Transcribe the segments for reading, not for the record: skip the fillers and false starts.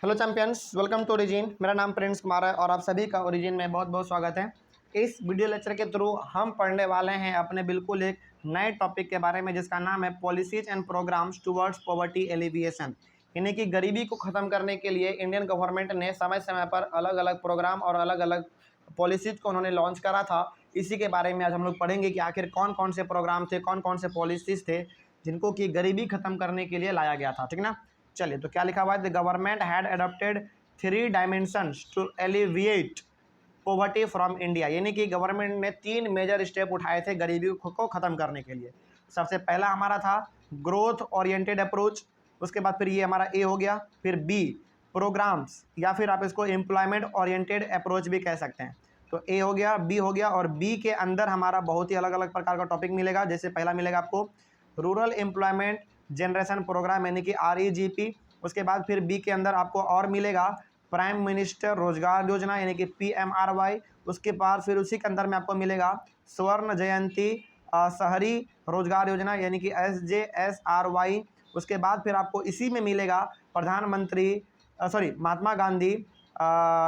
Hello champions, welcome to Origin. मेरा नाम Prince Kumar है और आप सभी का ओरिजिन में बहुत बहुत स्वागत है। इस वीडियो लेक्चर के थ्रू हम पढ़ने वाले हैं अपने बिल्कुल एक नए टॉपिक के बारे में, जिसका नाम है policies and programmes towards poverty alleviation. यानी कि गरीबी को ख़त्म करने के लिए इंडियन गवर्नमेंट ने समय समय पर अलग अलग प्रोग्राम और अलग अलग पॉलिसीज को उन्होंने लॉन्च करा था। इसी के बारे में आज हम लोग पढ़ेंगे कि आखिर कौन कौन से प्रोग्राम थे, कौन कौन से पॉलिसीज थे जिनको कि गरीबी ख़त्म करने के लिए लाया गया था। ठीक ना, चलिए तो क्या लिखा हुआ है, the government had adopted 3 dimensions to alleviate poverty from India. यानी कि गवर्नमेंट ने 3 मेजर स्टेप उठाए थे गरीबी को ख़त्म करने के लिए। सबसे पहला हमारा था ग्रोथ ओरिएंटेड अप्रोच, उसके बाद फिर ये हमारा ए हो गया, फिर बी प्रोग्राम्स, या फिर आप इसको एम्प्लॉयमेंट ओरिएंटेड अप्रोच भी कह सकते हैं। तो ए हो गया, बी हो गया, और बी के अंदर हमारा बहुत ही अलग अलग प्रकार का टॉपिक मिलेगा। जैसे पहला मिलेगा आपको रूरल एम्प्लॉयमेंट जनरेशन प्रोग्राम यानी कि REGP। उसके बाद फिर बी के अंदर आपको और मिलेगा प्राइम मिनिस्टर रोजगार योजना यानी कि PMRY। उसके बाद फिर उसी के अंदर में आपको मिलेगा स्वर्ण जयंती शहरी रोजगार योजना यानी कि SJSRY। उसके बाद फिर आपको इसी में मिलेगा प्रधानमंत्री Mahatma Gandhi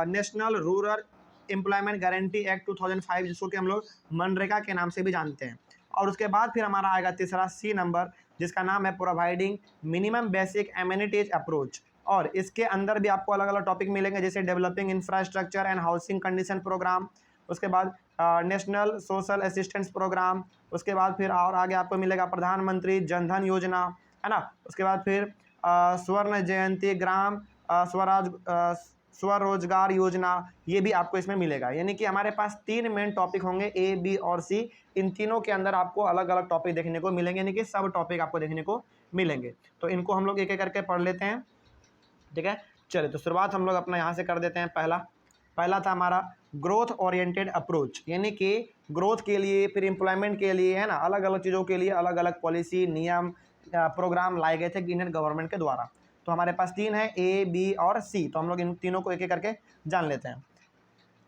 national rural employment guarantee act 2005, जिसको कि हम लोग मनरेगा के नाम से भी जानते हैं। और उसके बाद फिर हमारा आएगा तीसरा सी नंबर, जिसका नाम है providing minimum basic amenities approach. और इसके अंदर भी आपको अलग अलग टॉपिक मिलेंगे, जैसे developing infrastructure and housing condition programme, उसके बाद नेशनल सोशल असिस्टेंस प्रोग्राम, उसके बाद फिर और आगे आपको मिलेगा प्रधानमंत्री जनधन योजना, है ना। उसके बाद फिर स्वर्ण जयंती ग्राम स्वराज स्वरोजगार योजना, ये भी आपको इसमें मिलेगा। यानी कि हमारे पास 3 मेन टॉपिक होंगे, ए, बी और सी। इन तीनों के अंदर आपको अलग अलग टॉपिक देखने को मिलेंगे, यानी कि सब टॉपिक आपको देखने को मिलेंगे। तो इनको हम लोग एक एक करके पढ़ लेते हैं, ठीक है। चलिए तो शुरुआत हम लोग अपना यहाँ से कर देते हैं। पहला था हमारा ग्रोथ ओरिएंटेड अप्रोच, यानी कि ग्रोथ के लिए, फिर एम्प्लॉयमेंट के लिए, है ना, अलग अलग चीज़ों के लिए अलग अलग पॉलिसी नियम प्रोग्राम लाए गए थे इंडियन गवर्नमेंट के द्वारा। तो हमारे पास 3 है, ए, बी और सी। तो हम लोग इन तीनों को एक एक करके जान लेते हैं।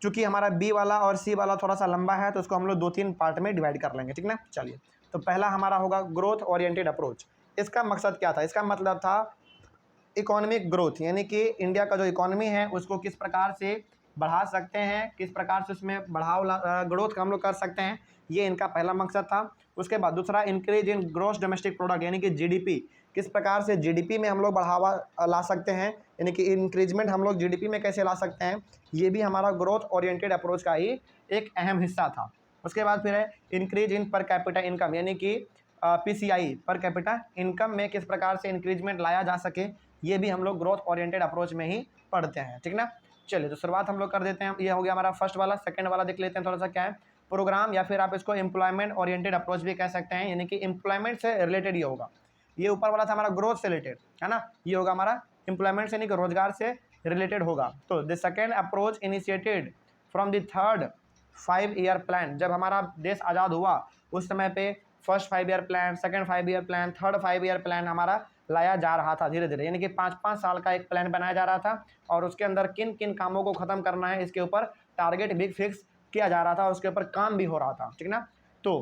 चूंकि हमारा बी वाला और सी वाला थोड़ा सा लंबा है, तो उसको हम लोग 2-3 पार्ट में डिवाइड कर लेंगे, ठीक ना। चलिए तो पहला हमारा होगा ग्रोथ ओरिएंटेड अप्रोच। इसका मकसद क्या था? इसका मतलब था इकोनॉमिक ग्रोथ, यानी कि इंडिया का जो इकोनॉमी है उसको किस प्रकार से बढ़ा सकते हैं, किस प्रकार से उसमें ग्रोथ का हम लोग कर सकते हैं, ये इनका पहला मकसद था। उसके बाद दूसरा increase in gross domestic product यानी कि GDP, किस प्रकार से GDP में हम लोग बढ़ावा ला सकते हैं, यानी कि इंक्रीजमेंट हम लोग GDP में कैसे ला सकते हैं, ये भी हमारा ग्रोथ ओरिएंटेड अप्रोच का ही एक अहम हिस्सा था। उसके बाद फिर है increase in per capita income, यानी कि PCI पर कैपिटा इनकम में किस प्रकार से इंक्रीजमेंट लाया जा सके, ये भी हम लोग ग्रोथ ओरिएंटेड अप्रोच में ही पढ़ते हैं, ठीक ना। चलिए तो शुरुआत हम लोग कर देते हैं। ये हो गया हमारा फर्स्ट वाला। सेकंड वाला देख लेते हैं थोड़ा सा क्या है। प्रोग्राम, या फिर आप इसको एम्प्लॉयमेंट ओरिएंटेड अप्रोच भी कह सकते हैं, यानी कि एम्प्लॉयमेंट से रिलेटेड ये होगा। ये ऊपर वाला था हमारा ग्रोथ से रिलेटेड, है ना, ये होगा हमारा एम्प्लॉयमेंट से, यानी कि रोजगार से रिलेटेड होगा। तो the second approach initiated from the third 5 year plan. जब हमारा देश आज़ाद हुआ उस समय पे first 5 year plan, second 5 year plan, third 5 year plan हमारा लाया जा रहा था धीरे धीरे, यानी कि 5-5 साल का एक प्लान बनाया जा रहा था। और उसके अंदर किन किन कामों को ख़त्म करना है, इसके ऊपर टारगेट भी फिक्स किया जा रहा था, उसके ऊपर काम भी हो रहा था, ठीक ना। तो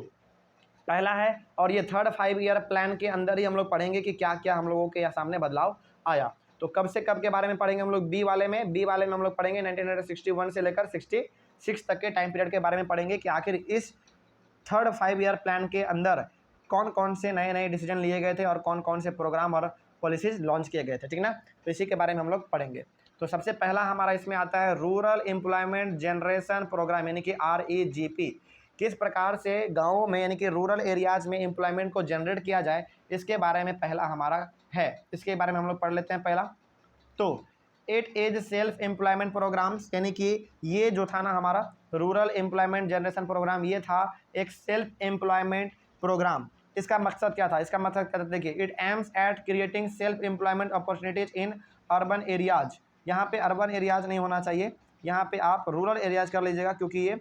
पहला है, और ये थर्ड 5 ईयर प्लान के अंदर ही हम लोग पढ़ेंगे कि क्या क्या हम लोगों के सामने बदलाव आया। तो कब से कब के बारे में पढ़ेंगे हम लोग? बी वाले में हम लोग पढ़ेंगे 1961 से लेकर 66 तक के टाइम पीरियड के बारे में पढ़ेंगे कि आखिर इस थर्ड 5 ईयर प्लान के अंदर कौन कौन से नए नए डिसीजन लिए गए थे और कौन कौन से प्रोग्राम और पॉलिसीज लॉन्च किए गए थे, ठीक ना। तो इसी के बारे में हम लोग पढ़ेंगे। तो सबसे पहला हमारा इसमें आता है रूरल एम्प्लॉयमेंट जनरेशन प्रोग्राम, यानी कि REGP। किस प्रकार से गाँवों में, यानी कि रूरल एरियाज में एम्प्लॉयमेंट को जनरेट किया जाए, इसके बारे में पहला हमारा है। इसके बारे में हम लोग पढ़ लेते हैं पहला। तो 8 एज सेल्फ एम्प्लॉयमेंट प्रोग्राम्स, यानी कि ये जो था ना हमारा रूरल एम्प्लॉयमेंट जनरेशन प्रोग्राम, ये था एक सेल्फ एम्प्लॉयमेंट प्रोग्राम। इसका मकसद क्या था? इसका मकसद क्या था, देखिए, it aims at creating self employment opportunities in urban areas. यहाँ पे अर्बन एरियाज नहीं होना चाहिए, यहाँ पे आप रूरल एरियाज कर लीजिएगा, क्योंकि ये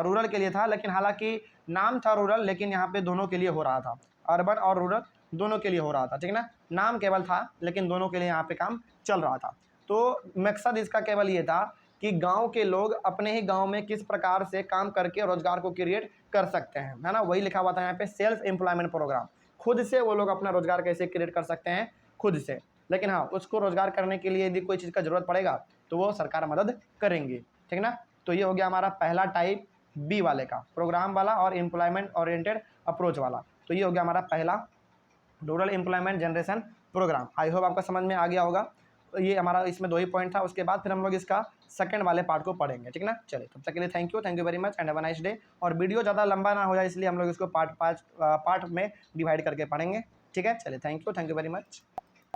रूरल के लिए था। लेकिन हालांकि नाम था रूरल, लेकिन यहाँ पे दोनों के लिए हो रहा था, अर्बन और रूरल दोनों के लिए हो रहा था, ठीक ना। नाम केवल था लेकिन दोनों के लिए यहाँ पे काम चल रहा था। तो मकसद इसका केवल ये था कि गांव के लोग अपने ही गांव में किस प्रकार से काम करके रोजगार को क्रिएट कर सकते हैं, है ना। वही लिखा हुआ था यहाँ पे सेल्फ एम्प्लॉयमेंट प्रोग्राम, खुद से वो लोग अपना रोजगार कैसे क्रिएट कर सकते हैं खुद से। लेकिन हाँ उसको रोजगार करने के लिए यदि कोई चीज़ का जरूरत पड़ेगा तो वो सरकार मदद करेंगी, ठीक ना। तो ये हो गया हमारा पहला टाइप बी वाले का, प्रोग्राम वाला और एम्प्लॉयमेंट ओरिएंटेड अप्रोच वाला। तो ये हो गया हमारा पहला rural employment generation programme. I hope आपका समझ में आ गया होगा। तो ये हमारा इसमें 2 ही पॉइंट था, उसके बाद फिर हम लोग इसका सेकंड वाले पार्ट को पढ़ेंगे, ठीक ना। चलिए तब तक के लिए thank you very much and have a nice day. और वीडियो ज़्यादा लंबा ना हो जाए इसलिए हम लोग इसको पार्ट में डिवाइड करके पढ़ेंगे, ठीक है। चलिए थैंक यू वेरी मच।